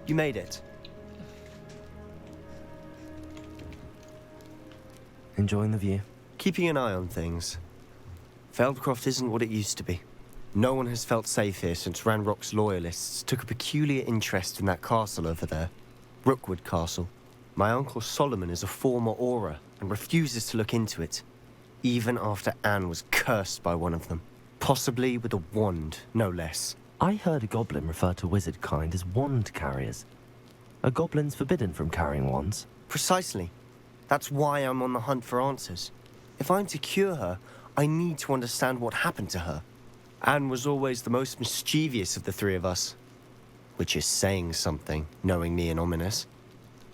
You made it. Enjoying the view? Keeping an eye on things. Feldcroft isn't what it used to be. No one has felt safe here since Ranrock's loyalists took a peculiar interest in that castle over there. Rookwood Castle. My uncle Solomon is a former Auror and refuses to look into it, even after Anne was cursed by one of them. Possibly with a wand, no less. I heard a goblin refer to wizard kind as wand carriers. Are goblins forbidden from carrying wands? Precisely. That's why I'm on the hunt for answers. If I'm to cure her, I need to understand what happened to her. Anne was always the most mischievous of the three of us. Which is saying something, knowing me and Ominous.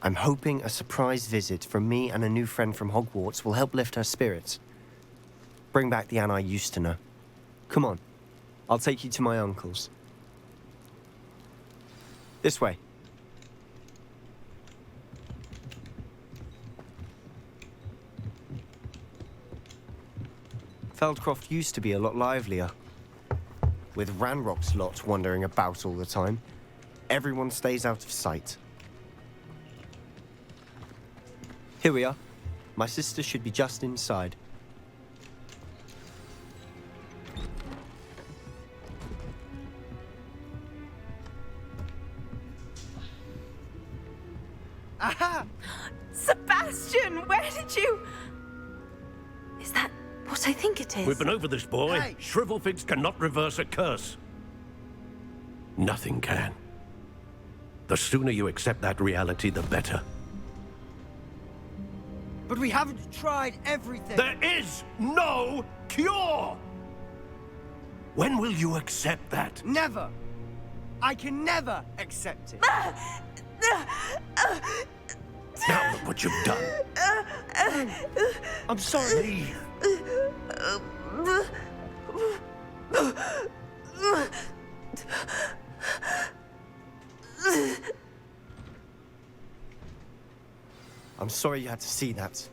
I'm hoping a surprise visit from me and a new friend from Hogwarts will help lift her spirits. Bring back the Anne I used to know. Come on, I'll take you to my uncle's. This way. Feldcroft used to be a lot livelier. With Ranrock's lot wandering about all the time, everyone stays out of sight. Here we are. My sister should be just inside. Aha! Sebastian, where did you... Is that what I think it is? We've been over this, boy. Hey. Shrivelfigs cannot reverse a curse. Nothing can. The sooner you accept that reality, the better. But we haven't tried everything. There is no cure! When will you accept that? Never. I can never accept it. Now look what you've done. I'm sorry. Leave. I'm sorry you had to see that.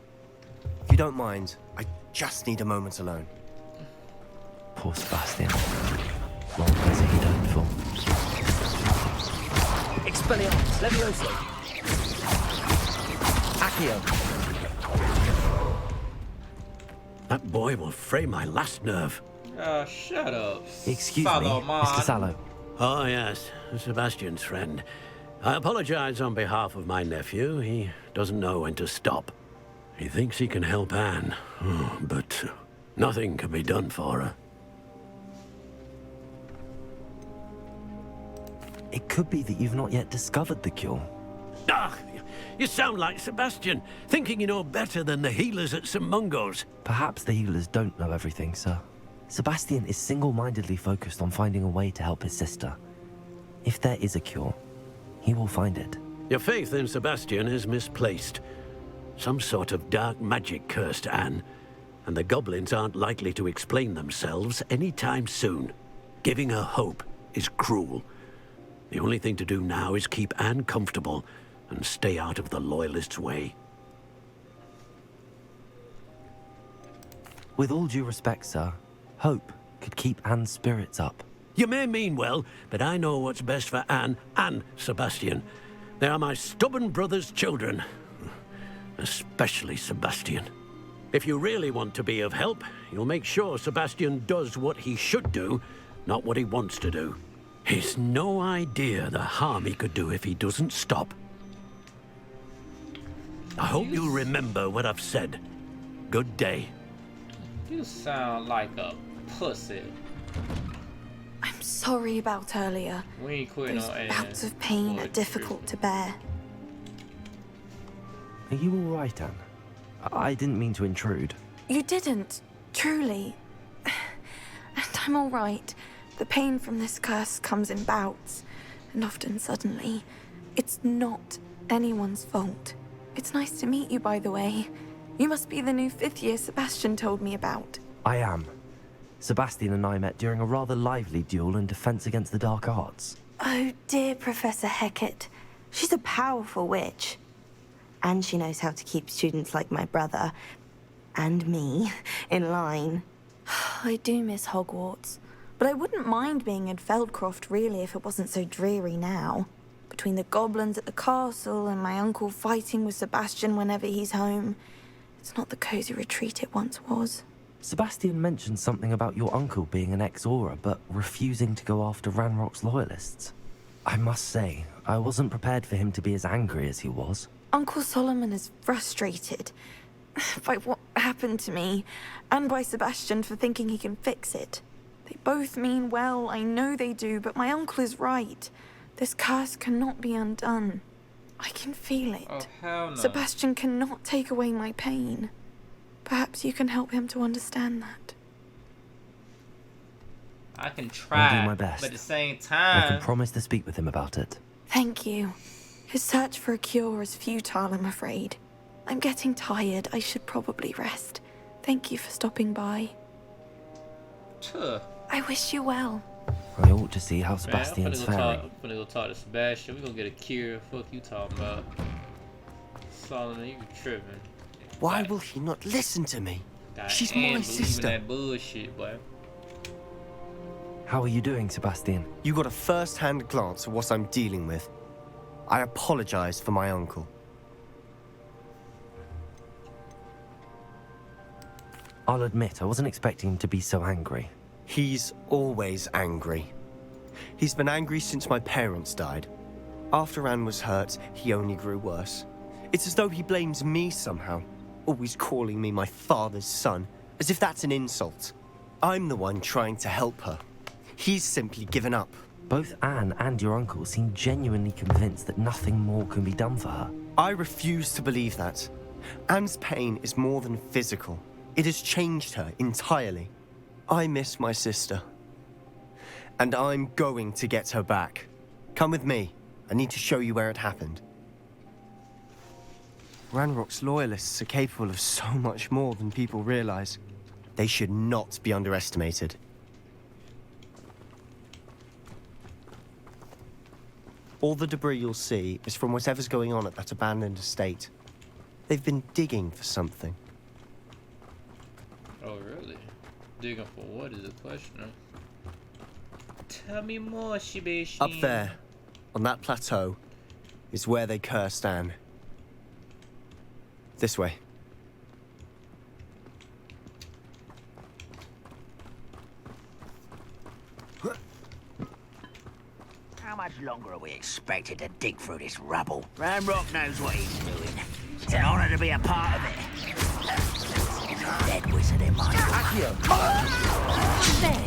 If you don't mind, I just need a moment alone. Poor Sebastian. Long as he don't fall. Expelliarmus, Levioso. Accio. That boy will fray my last nerve. Shut up. Excuse me, Follow Mr. man. Sallow. Oh, yes, Sebastian's friend. I apologize on behalf of my nephew. He doesn't know when to stop. He thinks he can help Anne, but nothing can be done for her. It could be that you've not yet discovered the cure. Ah, you sound like Sebastian, thinking you know better than the healers at St. Mungo's. Perhaps the healers don't know everything, sir. Sebastian is single-mindedly focused on finding a way to help his sister. If there is a cure, he will find it. Your faith in Sebastian is misplaced. Some sort of dark magic cursed Anne, and the goblins aren't likely to explain themselves anytime soon. Giving her hope is cruel. The only thing to do now is keep Anne comfortable and stay out of the Loyalists' way. With all due respect, sir, hope could keep Anne's spirits up. You may mean well, but I know what's best for Anne and Sebastian. They are my stubborn brother's children. Especially Sebastian. If you really want to be of help, you'll make sure Sebastian does what he should do, not what he wants to do. He's no idea the harm he could do if he doesn't stop. I hope you'll remember what I've said. Good day. You sound like a pussy. I'm sorry about earlier. We ain't quitting Those on Anne. bouts of pain are difficult to bear. Are you all right, Anne? I didn't mean to intrude. You didn't, truly. And I'm all right. The pain from this curse comes in bouts, and often suddenly. It's not anyone's fault. It's nice to meet you, by the way. You must be the new 5th year Sebastian told me about. I am. Sebastian and I met during a rather lively duel in defense against the dark arts. Oh, dear Professor Hecat. She's a powerful witch. And she knows how to keep students like my brother, and me, in line. I do miss Hogwarts, but I wouldn't mind being in Feldcroft, really, if it wasn't so dreary now. Between the goblins at the castle and my uncle fighting with Sebastian whenever he's home, it's not the cozy retreat it once was. Sebastian mentioned something about your uncle being an ex-Aura, but refusing to go after Ranrock's loyalists. I must say, I wasn't prepared for him to be as angry as he was. Uncle Solomon is frustrated by what happened to me, and by Sebastian for thinking he can fix it. They both mean well, I know they do, but my uncle is right. This curse cannot be undone. I can feel it. Oh, hell no. Sebastian cannot take away my pain. Perhaps you can help him to understand that. I can try, I'll do my best. but at the same I time, can promise to speak with him about it. Thank you. His search for a cure is futile, I'm afraid. I'm getting tired. I should probably rest. Thank you for stopping by. Tuh. I wish you well. I ought to see how Man, Sebastian's I'm faring. gonna go talk to Sebastian. We gonna get a cure. Fuck you talking about. Solomon, you tripping. Why will he not listen to me? God, She's and my believing sister. that bullshit, boy. How are you doing, Sebastian? You got a first-hand glance at what I'm dealing with. I apologize for my uncle. I'll admit, I wasn't expecting him to be so angry. He's always angry. He's been angry since my parents died. After Anne was hurt, he only grew worse. It's as though he blames me somehow, always calling me my father's son, as if that's an insult. I'm the one trying to help her. He's simply given up. Both Anne and your uncle seem genuinely convinced that nothing more can be done for her. I refuse to believe that. Anne's pain is more than physical. It has changed her entirely. I miss my sister. And I'm going to get her back. Come with me. I need to show you where it happened. Ranrock's loyalists are capable of so much more than people realize. They should not be underestimated. All the debris you'll see is from whatever's going on at that abandoned estate. They've been digging for something. Oh, really? Digging for what is the question? Tell me more, Sebastian. Up there, on that plateau, is where they cursed Anne. This way. How much longer are we expected to dig through this rubble? Ranrock knows what he's doing. It's an honor to be a part of it. Dead wizard in my Accio! There!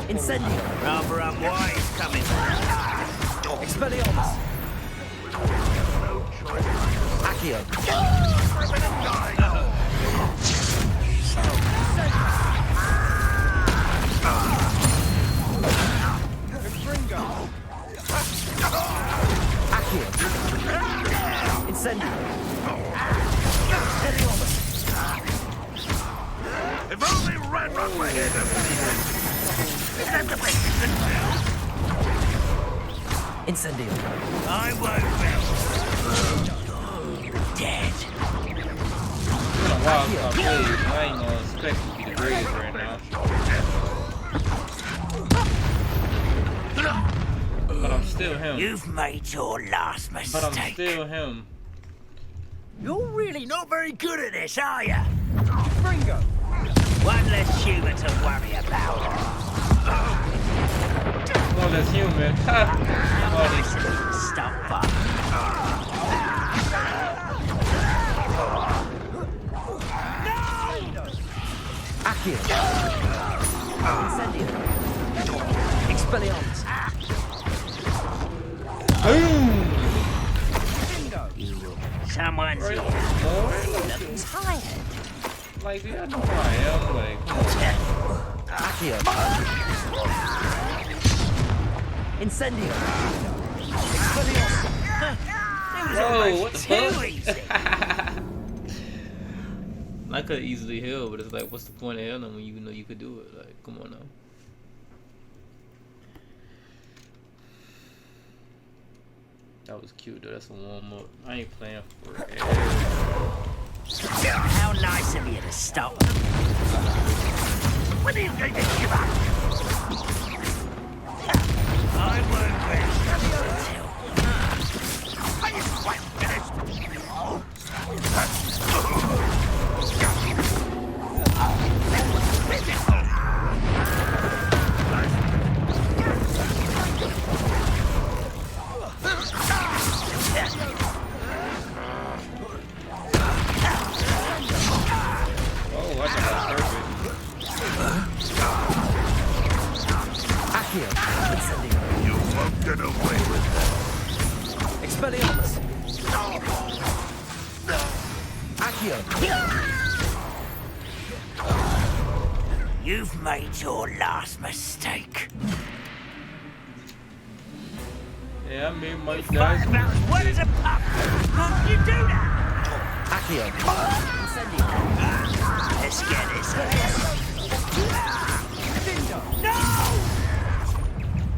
Incendio! rather unwise coming. Expelliarmus! Accio! Accio! Incendio! Expelliarmus! If only Ranrock were here to is that the best you can Incendio! do? I won't build. Dead. It's been a while since I played. I ain't gonna expect to be the greatest right now. But I'm still him. You've made your last mistake. But I'm still him. You're really not very good at this, are you? Fringo! One less human to worry about. One less human. Ha! Stop by. Accio! Incendio! Expelliarmus! Someone's here. More? Tired. Like, dude, I know who I am. Like, Accio! Incendio! Expelliarmus! whoa, what the Too fuck? easy. I could easily heal, but it's like, what's the point of healing when you know you could do it? Like, come on now. That was cute, though. That's a warm up. I ain't playing for it. How nice of you to stop. When are you going to give up? I won't rest until Accio. Incendio. You won't get away with that. Expelliarmus. Accio. You've made your last mistake. É a mesma Fight idade. about as well as a pup. How can you do that? Accio. Let's get this. No!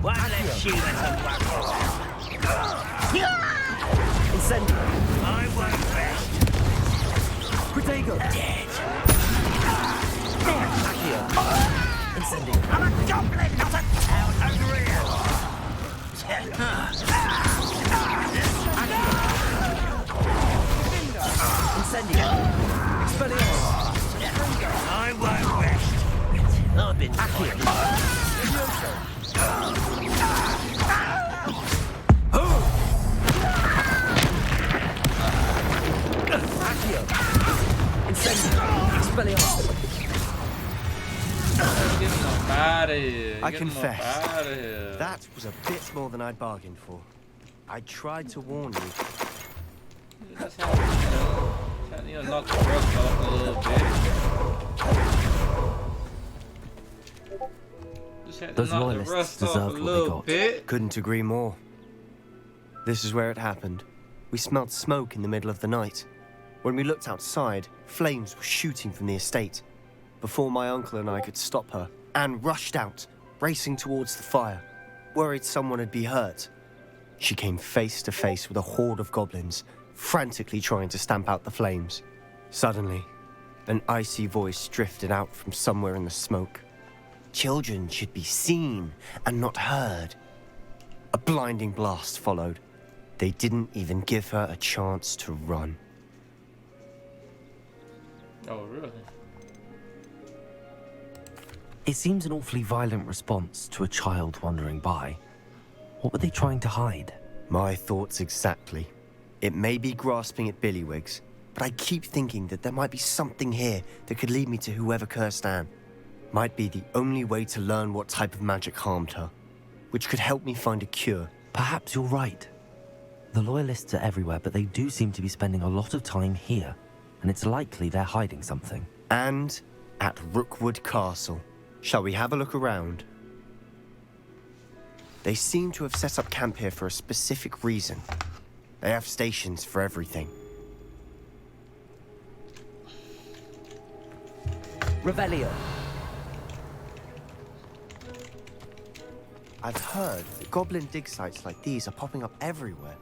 One less human to worry about. Incendio. I won't rest. Protego. Dead. Accio. Incendio. I'm a goblin, not a town over here. Incendio. Expelliarmus. I won't rest. I've been Accio. Accio. Incendio. Expelliarmus. I confess, that was a bit more than I'd bargained for. I tried to warn you. Just had to knock the rust off a little bit. Just had to Those knock the loyalists rust off a deserved what they little got. bit. Couldn't agree more. This is where it happened. We smelled smoke in the middle of the night. When we looked outside, flames were shooting from the estate. Before my uncle and I could stop her, Anne rushed out, racing towards the fire, worried someone had been hurt. She came face to face with a horde of goblins, frantically trying to stamp out the flames. Suddenly, an icy voice drifted out from somewhere in the smoke. Children should be seen and not heard. A blinding blast followed. They didn't even give her a chance to run. Oh, really? It seems an awfully violent response to a child wandering by. What were they trying to hide? My thoughts exactly. It may be grasping at Billywigs, but I keep thinking that there might be something here that could lead me to whoever cursed Anne. Might be the only way to learn what type of magic harmed her, which could help me find a cure. Perhaps you're right. The Loyalists are everywhere, but they do seem to be spending a lot of time here, and it's likely they're hiding something. And at Rookwood Castle. Shall we have a look around? They seem to have set up camp here for a specific reason. They have stations for everything. Revelio. I've heard that goblin dig sites like these are popping up everywhere.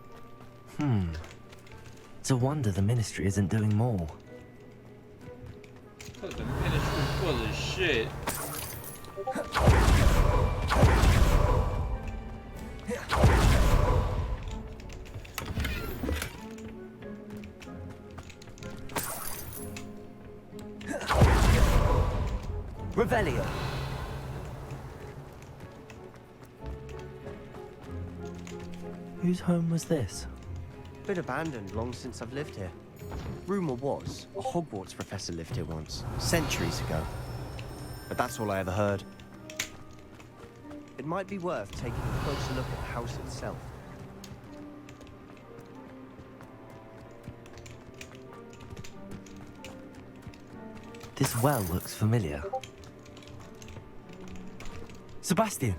It's a wonder the Ministry isn't doing more. Put the ministry full of shit. Revelio. Whose home was this? Been abandoned long since I've lived here. Rumor was a Hogwarts professor lived here once, centuries ago. But that's all I ever heard. It might be worth taking a closer look at the house itself. This well looks familiar. Sebastian,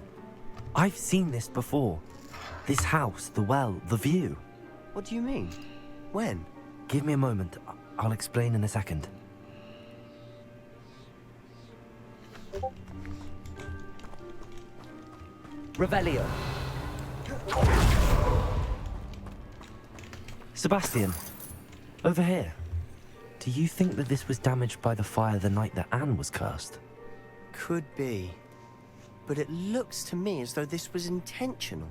I've seen this before. This house, the well, the view. What do you mean? When? Give me a moment. I'll explain in a second. Revelio. Sebastian, over here. Do you think that this was damaged by the fire the night that Anne was cursed? Could be. But it looks to me as though this was intentional.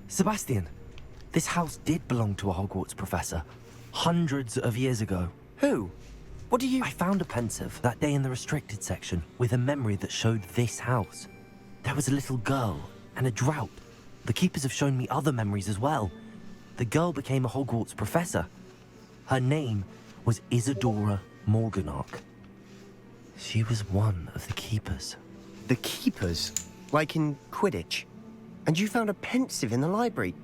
Sebastian, this house did belong to a Hogwarts professor, hundreds of years ago. Who? What do you... I found a pensive that day in the restricted section with a memory that showed this house. There was a little girl and a drought. The keepers have shown me other memories as well. The girl became a Hogwarts professor. Her name was Isadora Morganach. She was one of the Keepers. The Keepers? Like in Quidditch? And you found a pensive in the library?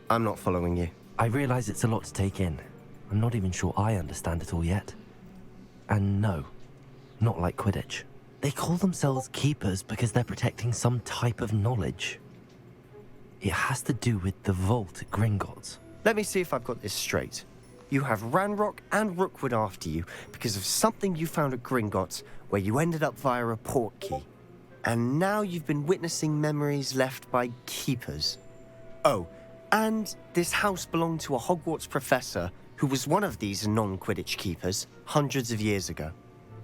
I'm not following you. I realize it's a lot to take in. I'm not even sure I understand it all yet. And no, not like Quidditch. They call themselves Keepers because they're protecting some type of knowledge. It has to do with the vault at Gringotts. Let me see if I've got this straight. You have Ranrock and Rookwood after you because of something you found at Gringotts where you ended up via a port key. And now you've been witnessing memories left by Keepers. Oh, and this house belonged to a Hogwarts professor who was one of these non-Quidditch Keepers hundreds of years ago.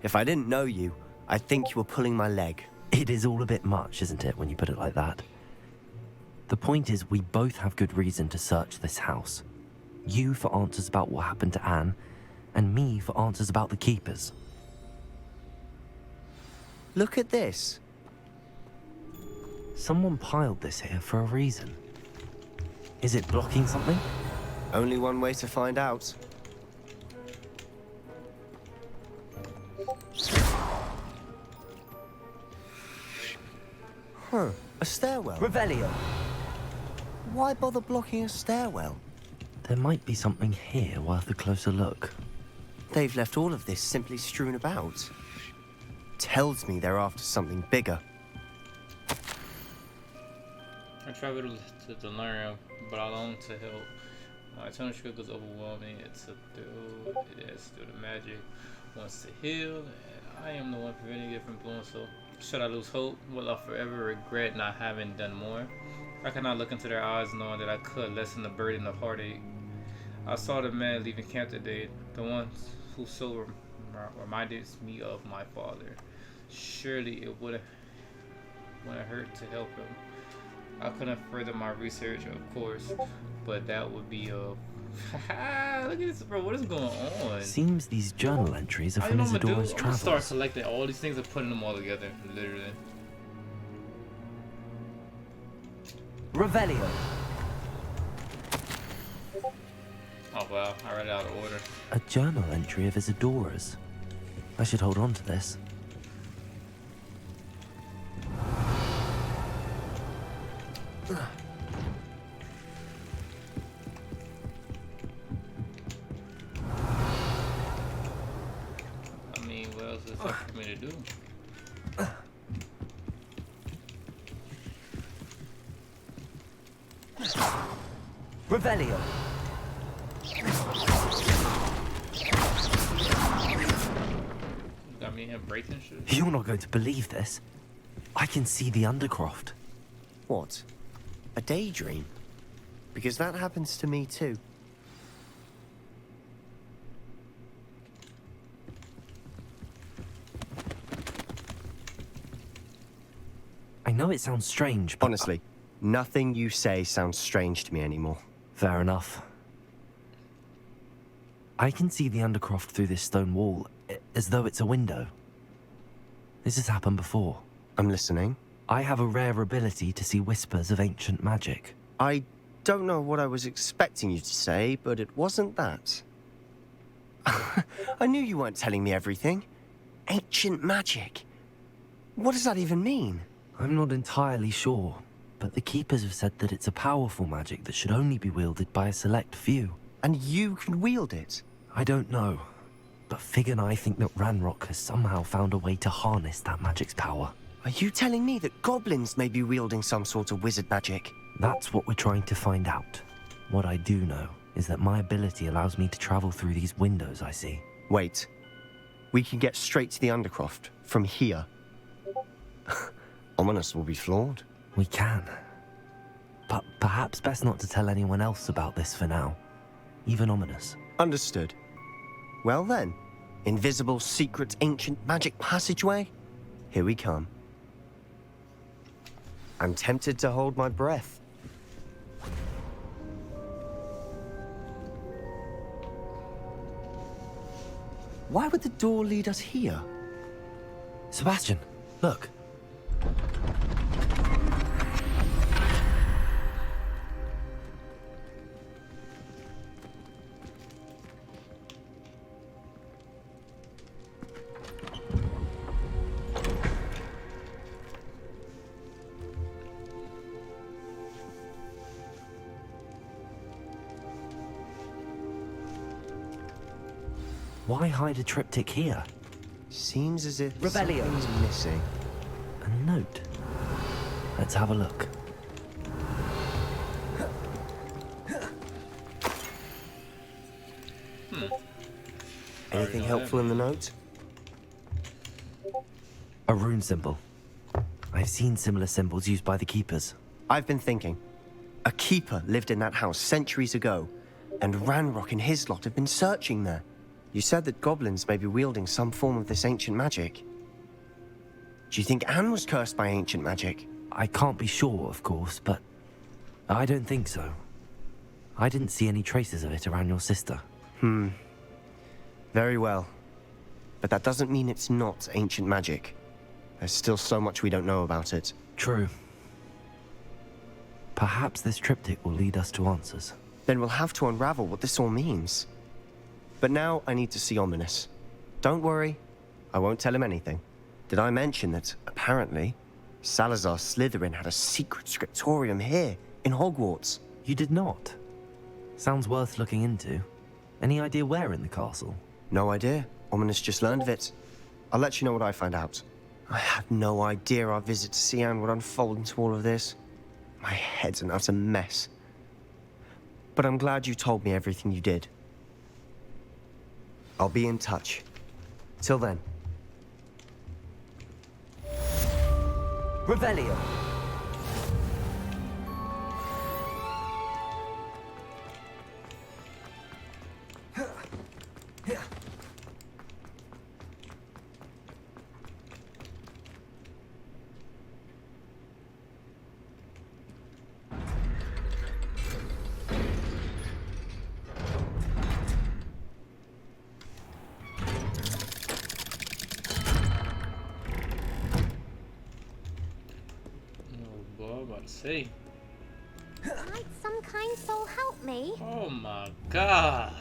If I didn't know you, I'd think you were pulling my leg. It is all a bit much, isn't it, when you put it like that? The point is, we both have good reason to search this house. You for answers about what happened to Anne, and me for answers about the Keepers. Look at this. Someone piled this here for a reason. Is it blocking something? Only one way to find out. Huh, a stairwell. Revelio. Why bother blocking a stairwell? There might be something here worth a closer look. They've left all of this simply strewn about. Tells me they're after something bigger. I traveled to Delirium, but I long to help. My eternal struggle is overwhelming. It's a dude. It is still the magic. Wants to heal, and I am the one preventing it from doing so. Should I lose hope? Will I forever regret not having done more? I cannot look into their eyes knowing that I could lessen the burden of heartache. I saw the man leaving camp today, the ones who so reminded me of my father. Surely it wouldn't hurt to help him. I couldn't further my research, of course, but that would be a... Look at this, bro. What is going on? Seems these journal entries are I from know what I'm gonna do. Isadora's I'm gonna start travels. collecting all these things and putting them all together, literally. Revelio. Oh wow, I read it out of order. A journal entry of Isadora's. I should hold on to this. I mean, what else is there for me to do? Revelio. Got me in breaking shit. You're not going to believe this. I can see the Undercroft. What? A daydream? Because that happens to me too. I know it sounds strange, but... Honestly, nothing you say sounds strange to me anymore. Fair enough. I can see the Undercroft through this stone wall, as though it's a window. This has happened before. I'm listening. I have a rare ability to see whispers of ancient magic. I don't know what I was expecting you to say, but it wasn't that. I knew you weren't telling me everything. Ancient magic. What does that even mean? I'm not entirely sure, but the Keepers have said that it's a powerful magic that should only be wielded by a select few. And you can wield it? I don't know, but Fig and I think that Ranrock has somehow found a way to harness that magic's power. Are you telling me that goblins may be wielding some sort of wizard magic? That's what we're trying to find out. What I do know is that my ability allows me to travel through these windows I see. Wait. We can get straight to the Undercroft from here. Ominous will be flawed. We can. But perhaps best not to tell anyone else about this for now. Even Ominous. Understood. Well then, invisible, secret, ancient magic passageway? Here we come. I'm tempted to hold my breath. Why would the door lead us here? Sebastian, look. Why hide a triptych here? Seems as if Revelio. something's missing. A note. Let's have a look. Anything helpful in the note? A rune symbol. I've seen similar symbols used by the keepers. I've been thinking. A keeper lived in that house centuries ago, and Ranrock and his lot have been searching there. You said that goblins may be wielding some form of this ancient magic. Do you think Anne was cursed by ancient magic? I can't be sure, of course, but I don't think so. I didn't see any traces of it around your sister. Very well. But that doesn't mean it's not ancient magic. There's still so much we don't know about it. True. Perhaps this triptych will lead us to answers. Then we'll have to unravel what this all means. But now I need to see Ominous. Don't worry, I won't tell him anything. Did I mention that, apparently, Salazar Slytherin had a secret scriptorium here, in Hogwarts? You did not? Sounds worth looking into. Any idea where in the castle? No idea. Ominous just learned of it. I'll let you know what I find out. I had no idea our visit to see Anne would unfold into all of this. My head's an utter mess. But I'm glad you told me everything you did. I'll be in touch. Till then. Revelio. See. Might some kind soul help me? Oh my god.